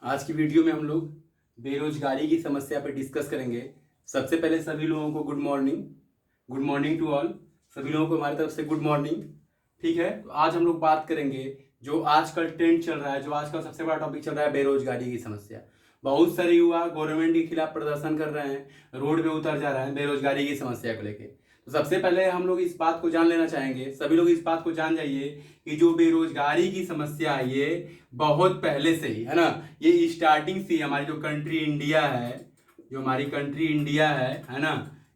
आज की वीडियो में हम लोग बेरोजगारी की समस्या पर डिस्कस करेंगे। सबसे पहले सभी लोगों को गुड मॉर्निंग टू ऑल। सभी लोगों को हमारी तरफ से गुड मॉर्निंग। ठीक है, तो आज हम लोग बात करेंगे जो आजकल ट्रेंड चल रहा है, जो आजकल सबसे बड़ा टॉपिक चल रहा है, बेरोजगारी की समस्या। बहुत सारे युवा गवर्नमेंट के खिलाफ प्रदर्शन कर रहे हैं, रोड पे उतर जा रहे हैं बेरोजगारी की समस्या को लेके। तो सबसे पहले हम लोग इस बात को जान लेना चाहेंगे, सभी लोग इस बात को जान जाइए कि जो बेरोजगारी की समस्या है ये बहुत पहले से ही है ना, ये स्टार्टिंग से हमारी जो कंट्री इंडिया है, जो हमारी कंट्री इंडिया है ना,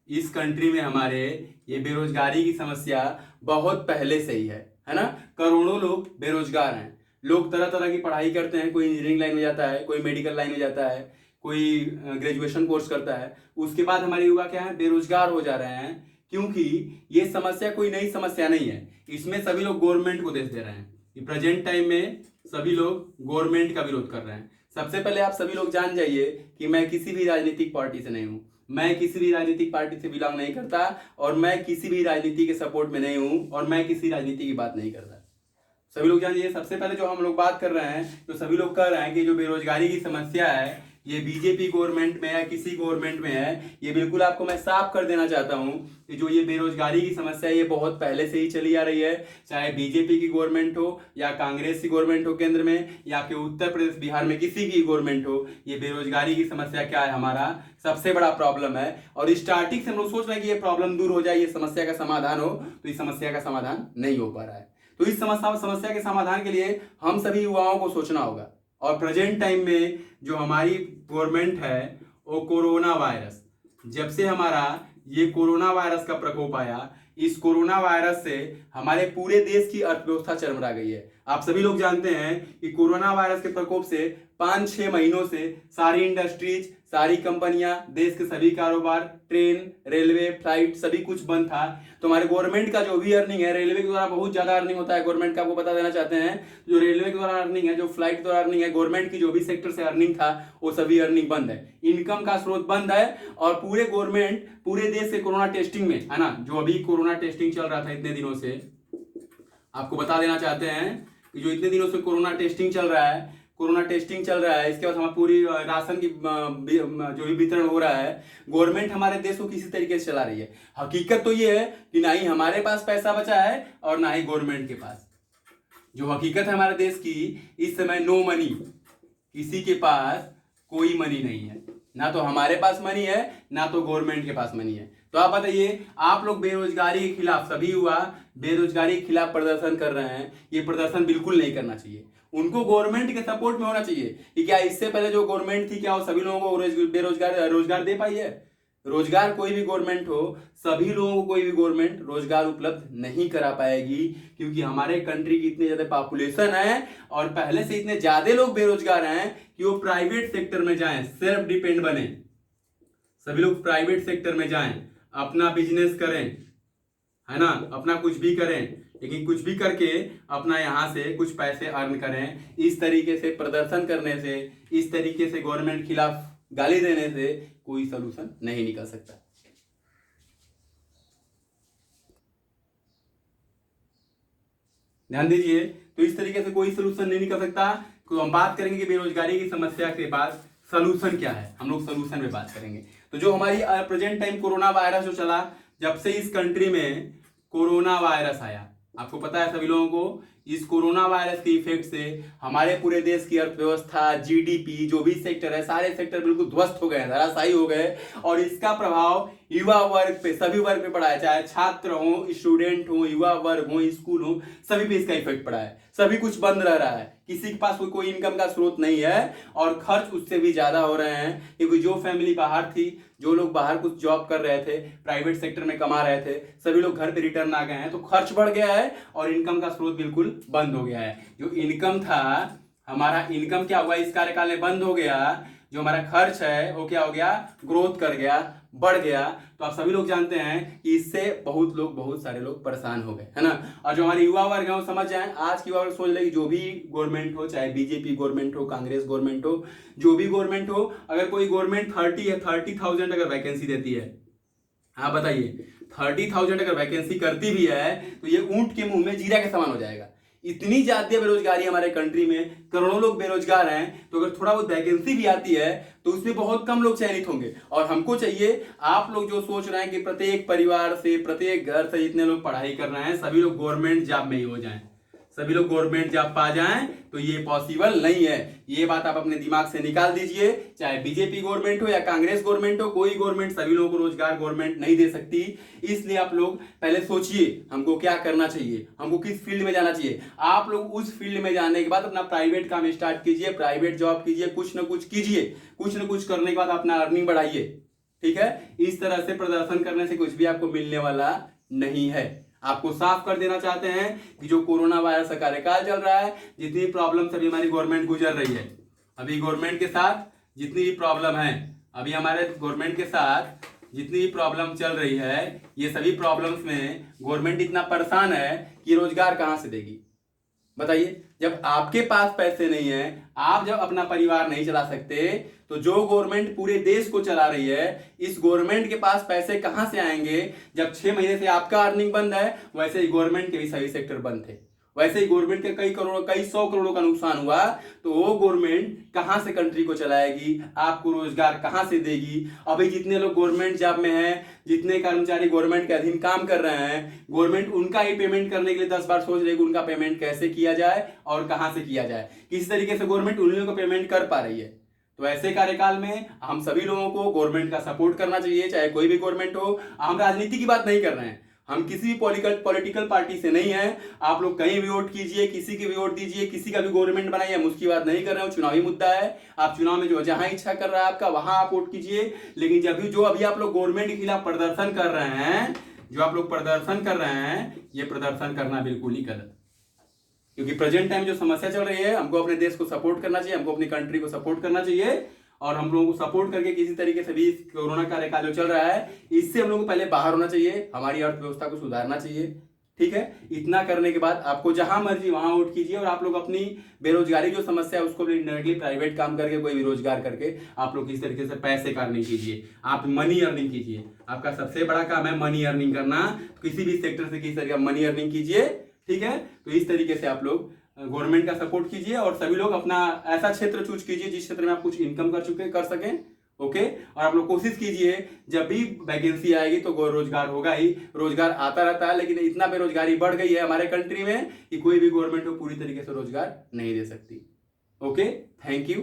इस कंट्री में हमारे ये बेरोजगारी की समस्या बहुत पहले से ही है ना। करोड़ों लोग बेरोजगार हैं। लोग तरह तरह की पढ़ाई करते हैं, कोई इंजीनियरिंग लाइन में जाता है, कोई मेडिकल लाइन में जाता है, कोई ग्रेजुएशन कोर्स करता है। उसके बाद हमारे युवा क्या है, बेरोजगार हो जा रहे हैं, क्योंकि ये समस्या कोई नई समस्या नहीं है। इसमें सभी लोग गवर्नमेंट को दोष दे रहे हैं। प्रेजेंट टाइम में सभी लोग गवर्नमेंट का विरोध कर रहे हैं। सबसे पहले आप सभी लोग जान जाइए कि मैं किसी भी राजनीतिक पार्टी से नहीं हूं, मैं किसी भी राजनीतिक पार्टी से बिलोंग नहीं करता, और मैं किसी भी राजनीति के सपोर्ट में नहीं हूं, और मैं किसी राजनीति की बात नहीं करता। सभी लोग जानिए, सबसे पहले जो हम लोग बात कर रहे हैं, तो सभी लोग कह रहे हैं कि जो बेरोजगारी की समस्या है ये बीजेपी गवर्नमेंट में है, किसी गवर्नमेंट में है। ये बिल्कुल आपको मैं साफ कर देना चाहता हूं कि जो ये बेरोजगारी की समस्या है ये बहुत पहले से ही चली आ रही है। चाहे बीजेपी की गवर्नमेंट हो या कांग्रेस की गवर्नमेंट हो केंद्र में, या फिर उत्तर प्रदेश बिहार में किसी की गवर्नमेंट हो, ये बेरोजगारी की समस्या क्या है, हमारा सबसे बड़ा प्रॉब्लम है। और स्टार्टिंग से हम लोग सोच रहे हैं कि ये प्रॉब्लम दूर हो जाए, ये समस्या का समाधान हो, तो इस समस्या का समाधान नहीं हो पा रहा है। तो इस समस्या के समाधान के लिए हम सभी युवाओं को सोचना होगा। और प्रेजेंट टाइम में जो हमारी गवर्नमेंट है वो कोरोना वायरस, जब से हमारा ये कोरोना वायरस का प्रकोप आया, इस कोरोना वायरस से हमारे पूरे देश की अर्थव्यवस्था चरमरा गई है। आप सभी लोग जानते हैं कि कोरोना वायरस के प्रकोप से 5-6 महीनों से सारी इंडस्ट्रीज, सारी कंपनियां, देश के सभी कारोबार, ट्रेन, रेलवे, फ्लाइट सभी कुछ बंद था। तो हमारे गवर्नमेंट का जो भी अर्निंग है, रेलवे के द्वारा बहुत ज्यादा अर्निंग होता है गवर्नमेंट का, आपको बता देना चाहते हैं। जो रेलवे के द्वारा अर्निंग है, जो फ्लाइट के द्वारा अर्निंग है, गवर्नमेंट की जो भी सेक्टर से अर्निंग था वो सभी अर्निंग बंद है, इनकम का स्रोत बंद है। और पूरे गवर्नमेंट पूरे देश से कोरोना टेस्टिंग में है ना, जो अभी कोरोना टेस्टिंग चल रहा था इतने दिनों से, आपको बता देना चाहते हैं कि जो इतने दिनों से कोरोना टेस्टिंग चल रहा है, इसके बाद हमारी पूरी राशन की जो भी वितरण हो रहा है, गवर्नमेंट हमारे देश को किसी तरीके से चला रही है। हकीकत तो ये है कि ना ही हमारे पास पैसा बचा है और ना ही गवर्नमेंट के पास। जो हकीकत है हमारे देश की, इस समय नो मनी, किसी के पास कोई मनी नहीं है, ना तो हमारे पास मनी है ना तो गवर्नमेंट के पास मनी है। तो आप बताइए, आप लोग बेरोजगारी के खिलाफ, सभी युवा बेरोजगारी के खिलाफ प्रदर्शन कर रहे हैं, ये प्रदर्शन बिल्कुल नहीं करना चाहिए। उनको गवर्नमेंट के सपोर्ट में होना चाहिए कि क्या इससे पहले जो गवर्नमेंट थी, क्या वो सभी लोगों को रोजगार दे पाई है? रोजगार कोई भी गवर्नमेंट हो, सभी लोगों को कोई भी गवर्नमेंट रोजगार उपलब्ध नहीं करा पाएगी, क्योंकि हमारे कंट्री की इतनी ज्यादा पॉपुलेशन है और पहले से इतने ज्यादा लोग बेरोजगार हैं कि वो प्राइवेट सेक्टर में जाएं, सेल्फ डिपेंड बने। सभी लोग प्राइवेट सेक्टर में जाएं, अपना बिजनेस करें, है ना, अपना कुछ भी करें, लेकिन कुछ भी करके अपना यहां से कुछ पैसे अर्न करें। इस तरीके से प्रदर्शन करने से, इस तरीके से गवर्नमेंट खिलाफ गाली देने से कोई सलूशन नहीं निकल सकता। ध्यान दीजिए, तो इस तरीके से कोई सलूशन नहीं निकल सकता। तो हम बात करेंगे कि बेरोजगारी की समस्या के बाद सलूशन क्या है, हम लोग सलूशन में बात करेंगे। तो जो हमारी प्रेजेंट टाइम कोरोना वायरस जो चला, जब से इस कंट्री में कोरोना वायरस आया, आपको पता है सभी लोगों को, इस कोरोना वायरस के इफेक्ट से हमारे पूरे देश की अर्थव्यवस्था, जीडीपी, जो भी सेक्टर है, सारे सेक्टर बिल्कुल ध्वस्त हो गए, धराशायी हो गए। और इसका प्रभाव युवा वर्ग पे, सभी वर्ग पे पड़ा है, चाहे छात्र हो, स्टूडेंट हो, युवा वर्ग हो, स्कूल हो, सभी पे इसका इफेक्ट पड़ा है। सभी कुछ बंद रह रहा है, किसी के पास कोई इनकम का स्रोत नहीं है, और खर्च उससे भी ज्यादा हो रहे हैं, क्योंकि जो फैमिली बाहर थी, जो लोग बाहर कुछ जॉब कर रहे थे, प्राइवेट सेक्टर में कमा रहे थे, सभी लोग घर पे रिटर्न आ गए हैं, तो खर्च बढ़ गया है और इनकम का स्रोत बिल्कुल बंद हो गया है। जो इनकम था हमारा, इनकम क्या हुआ, इस कार्यकाल में बंद हो गया। जो हमारा खर्च है वो क्या हो गया, ग्रोथ कर गया, बढ़ गया। तो आप सभी लोग जानते हैं कि इससे बहुत सारे लोग परेशान हो गए, है ना। और जो हमारे युवा वर्ग है वो समझ जाए, आज की युवा वर्ग सोच ले कि जो भी गवर्नमेंट हो, चाहे बीजेपी गवर्नमेंट हो, कांग्रेस गवर्नमेंट हो, जो भी गवर्नमेंट हो, अगर कोई गवर्नमेंट 30,000 अगर वैकेंसी देती है, हाँ बताइए, 30,000 अगर वैकेंसी करती भी है तो ये ऊंट के मुंह में जीरा के समान हो जाएगा। इतनी ज्यादा बेरोजगारी हमारे कंट्री में, करोड़ों लोग बेरोजगार हैं, तो अगर थोड़ा बहुत वैकेंसी भी आती है तो उसमें बहुत कम लोग चयनित होंगे। और हमको चाहिए, आप लोग जो सोच रहे हैं कि प्रत्येक परिवार से, प्रत्येक घर से जितने लोग पढ़ाई कर रहे हैं सभी लोग गवर्नमेंट जॉब में ही हो जाएं, सभी लोग गवर्नमेंट जॉब पा जाएं, तो ये पॉसिबल नहीं है। ये बात आप अपने दिमाग से निकाल दीजिए। चाहे बीजेपी गवर्नमेंट हो या कांग्रेस गवर्नमेंट हो, कोई गवर्नमेंट सभी लोगों को रोजगार गवर्नमेंट नहीं दे सकती। इसलिए आप लोग पहले सोचिए हमको क्या करना चाहिए, हमको किस फील्ड में जाना चाहिए। आप लोग उस फील्ड में जाने के बाद अपना प्राइवेट काम स्टार्ट कीजिए, प्राइवेट जॉब कीजिए, कुछ ना कुछ कीजिए, कुछ ना कुछ करने के बाद अपना अर्निंग बढ़ाइए। ठीक है, इस तरह से प्रदर्शन करने से कुछ भी आपको मिलने वाला नहीं है। आपको साफ कर देना चाहते हैं कि जो कोरोना वायरस का कार्यकाल चल रहा है, जितनी प्रॉब्लम अभी हमारी गवर्नमेंट गुजर रही है, अभी गवर्नमेंट के साथ जितनी भी प्रॉब्लम है, अभी हमारे गवर्नमेंट के साथ जितनी भी प्रॉब्लम चल रही है, ये सभी प्रॉब्लम्स में गवर्नमेंट इतना परेशान है कि रोजगार कहां से देगी बताइए। जब आपके पास पैसे नहीं है, आप जब अपना परिवार नहीं चला सकते, तो जो गवर्नमेंट पूरे देश को चला रही है, इस गवर्नमेंट के पास पैसे कहां से आएंगे। जब 6 महीने से आपका अर्निंग बंद है, वैसे ही गवर्नमेंट के भी सभी सेक्टर बंद थे, वैसे ही गवर्नमेंट के कई 100 करोड़ों का नुकसान हुआ, तो वो गवर्नमेंट कहां से कंट्री को चलाएगी, आपको रोजगार कहां से देगी। अभी जितने लोग गवर्नमेंट जॉब में हैं, जितने कर्मचारी गवर्नमेंट के अधीन काम कर रहे हैं, गवर्नमेंट उनका ही पेमेंट करने के लिए 10 बार सोच रही है कि उनका पेमेंट कैसे किया जाए और कहां से किया जाए। किसी तरीके से गवर्नमेंट उन लोगों को पेमेंट कर पा रही है। तो ऐसे कार्यकाल में हम सभी लोगों को गवर्नमेंट का सपोर्ट करना चाहिए, चाहे कोई भी गवर्नमेंट हो। हम राजनीति की बात नहीं कर रहे हैं, हम किसी भी पॉलिटिकल पार्टी से नहीं है। आप लोग कहीं भी वोट कीजिए, किसी की भी वोट दीजिए, किसी का भी गवर्नमेंट बनाइए, हम उसकी बात नहीं कर रहे हो। चुनावी मुद्दा है, आप चुनाव में जो जहां इच्छा कर रहा है आपका, वहां आप वोट कीजिए। लेकिन जो अभी आप लोग गवर्नमेंट के खिलाफ प्रदर्शन कर रहे हैं, जो आप लोग प्रदर्शन कर रहे हैं, ये प्रदर्शन करना बिल्कुल ही गलत। क्योंकि प्रेजेंट टाइम जो समस्या चल रही है, हमको अपने देश को सपोर्ट करना चाहिए, हमको अपनी कंट्री को सपोर्ट करना चाहिए। और हम लोगों को सपोर्ट करके किसी तरीके से भी कोरोना कार्यकाल जो चल रहा है, इससे हम लोगों को पहले बाहर होना चाहिए, हमारी अर्थव्यवस्था को सुधारना चाहिए। ठीक है, इतना करने के बाद आपको जहां मर्जी वहां वोट कीजिए। और आप लोग अपनी बेरोजगारी जो समस्या है उसको भी डायरेक्टली प्राइवेट काम करके, कोई भी रोजगार करके आप लोग किस तरीके से पैसे का अर्निंग कीजिए, आप मनी अर्निंग कीजिए। आपका सबसे बड़ा काम है मनी अर्निंग करना। किसी भी सेक्टर से किसी तरीके मनी अर्निंग कीजिए। ठीक है, तो इस तरीके से आप लोग गवर्नमेंट का सपोर्ट कीजिए और सभी लोग अपना ऐसा क्षेत्र चूज कीजिए जिस क्षेत्र में आप कुछ इनकम कर सकें। ओके, और आप लोग कोशिश कीजिए जब भी वैकेंसी आएगी तो रोजगार होगा ही, रोजगार आता रहता है। लेकिन इतना बेरोजगारी बढ़ गई है हमारे कंट्री में कि कोई भी गवर्नमेंट को पूरी तरीके से रोजगार नहीं दे सकती। Okay, thank you.